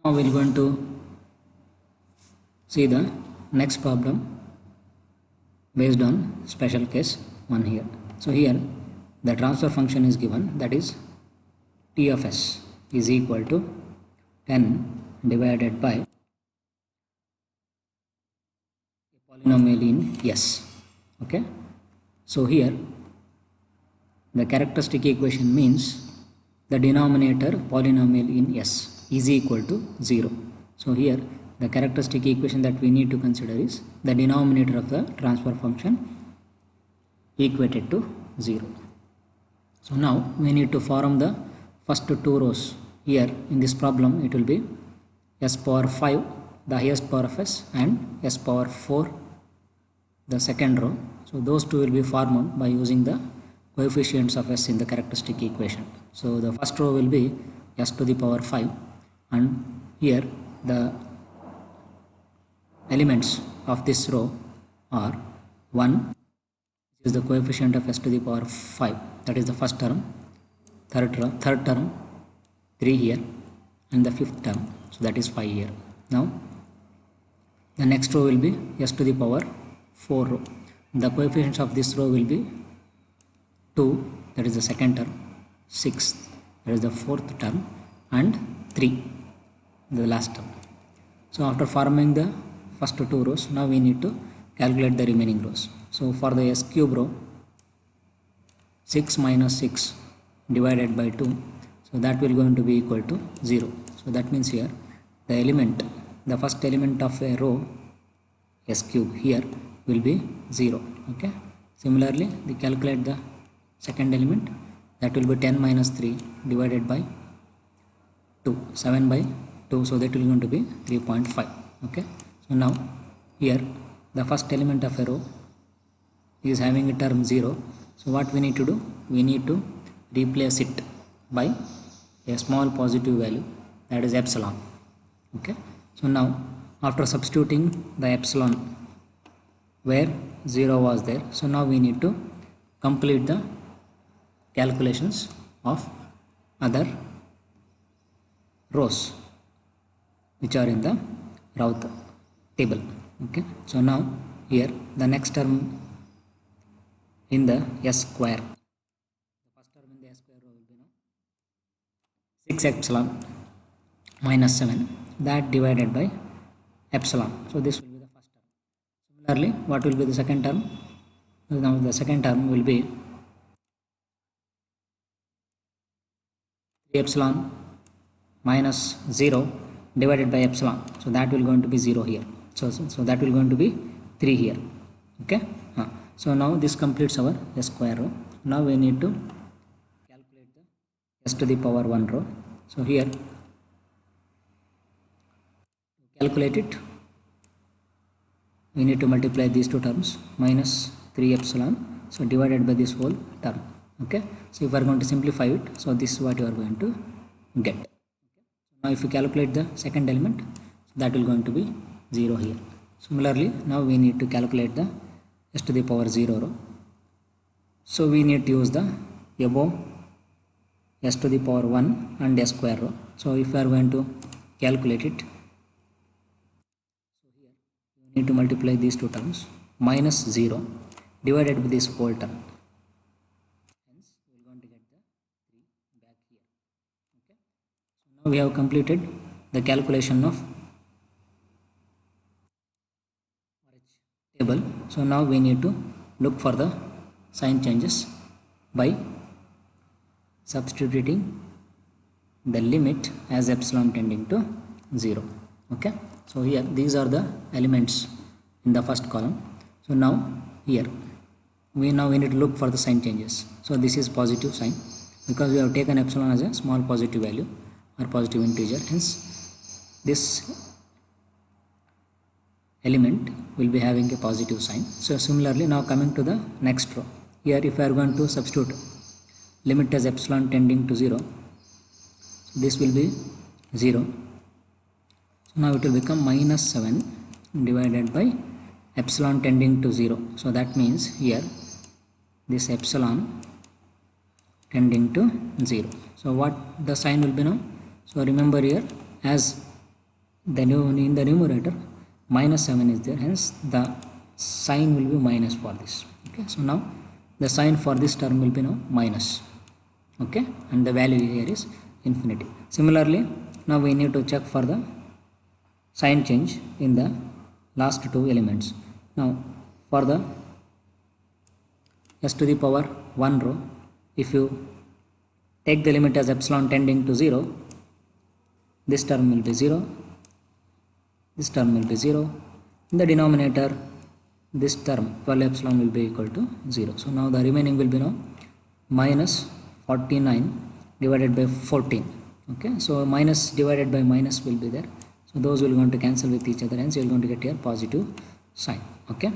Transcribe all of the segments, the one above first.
Now we are going to see the next problem based on special case 1 here. So here the transfer function is given, that is T of s is equal to 10 divided by a polynomial in S. Okay, so here the characteristic equation means the denominator polynomial in S is equal to 0. So here the characteristic equation that we need to consider is the denominator of the transfer function equated to 0. So now we need to form the first two rows. Here in this problem it will be s power 5 the highest power of s and s power 4 the second row. So those two will be formed by using the coefficients of s in the characteristic equation. So the first row will be s to the power 5, and here the elements of this row are 1, which is the coefficient of s to the power 5, that is the first term, third term 3 here, and the fifth term, so that is 5 here. Now the next row will be s to the power 4 row. The coefficients of this row will be 2, that is the second term, 6, that is the fourth term, and 3, the last term. So after forming the first two rows, now we need to calculate the remaining rows. So for the s cube row, 6 minus 6 divided by 2, so that will going to be equal to 0. So that means here the element, the first element of a row s cube here will be 0. Okay, similarly we calculate the second element, that will be 10 minus 3 divided by 2, 7 by 2, so that will going to be 3.5. okay, so now here the first element of a row is having a term 0. So what we need to do, we need to replace it by a small positive value, that is epsilon. Okay, so now after substituting the epsilon where 0 was there, so now we need to complete the calculations of other rows which are in the Raoult table. Okay, so now here the next term in the s square, the first term in the s square row will be now 6 epsilon minus 7, that divided by epsilon, so this will be the first term. Similarly, what will be the second term? Now the second term will be 3 epsilon minus 0 divided by epsilon, so that will going to be 0 here, so that will going to be 3 here. Okay, so now this completes our s square row. Now we need to calculate the s to the power 1 row. So here to calculate it, we need to multiply these two terms, minus 3 epsilon, so divided by this whole term. Okay, so if we are going to simplify it, so this is what you are going to get. Now if you calculate the second element, that will going to be 0 here. Similarly, now we need to calculate the s to the power 0 row. So we need to use the above s to the power 1 and s square row. So if we are going to calculate it, so here you need to multiply these two terms, minus 0 divided by this whole term. Hence we are going to get the 3 back here. Okay, so now we have completed the calculation of table. So now we need to look for the sign changes by substituting the limit as epsilon tending to 0. Okay, so here these are the elements in the first column. So now here we need to look for the sign changes. So this is positive sign because we have taken epsilon as a small positive value or positive integer, hence this element will be having a positive sign. So similarly, now coming to the next row, here if we are going to substitute limit as epsilon tending to 0, so this will be 0. So now it will become minus 7 divided by epsilon tending to 0. So that means here this epsilon tending to 0. So what the sign will be now? So remember here, as in the numerator minus 7 is there, hence the sign will be minus for this. Okay, so now the sign for this term will be now minus. Okay, and the value here is infinity. Similarly, now we need to check for the sign change in the last two elements. Now for the s to the power 1 row, if you take the limit as epsilon tending to 0, this term will be 0, this term will be 0. In the denominator, this term 12 epsilon will be equal to 0. So now the remaining will be now minus 49 divided by 14. Okay, so minus divided by minus will be there. So those will going to cancel with each other, hence you are going to get here positive sign. Okay,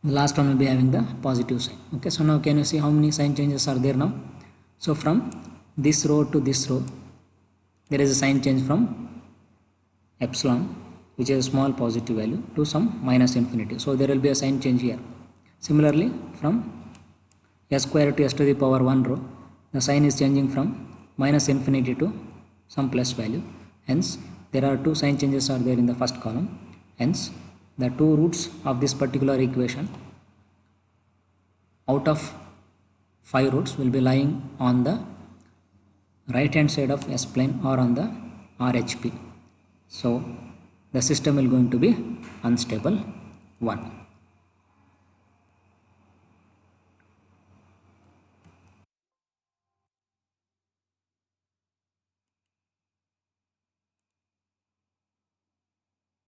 the last one will be having the positive sign. Okay, so now can you see how many sign changes are there now? So from this row to this row, there is a sign change from epsilon, which is a small positive value, to some minus infinity. So there will be a sign change here. Similarly, from s square to s to the power 1 row, the sign is changing from minus infinity to some plus value. Hence, there are two sign changes are there in the first column. Hence, the two roots of this particular equation out of 5 roots will be lying on the right hand side of S plane or on the RHP. So the system will going to be unstable one.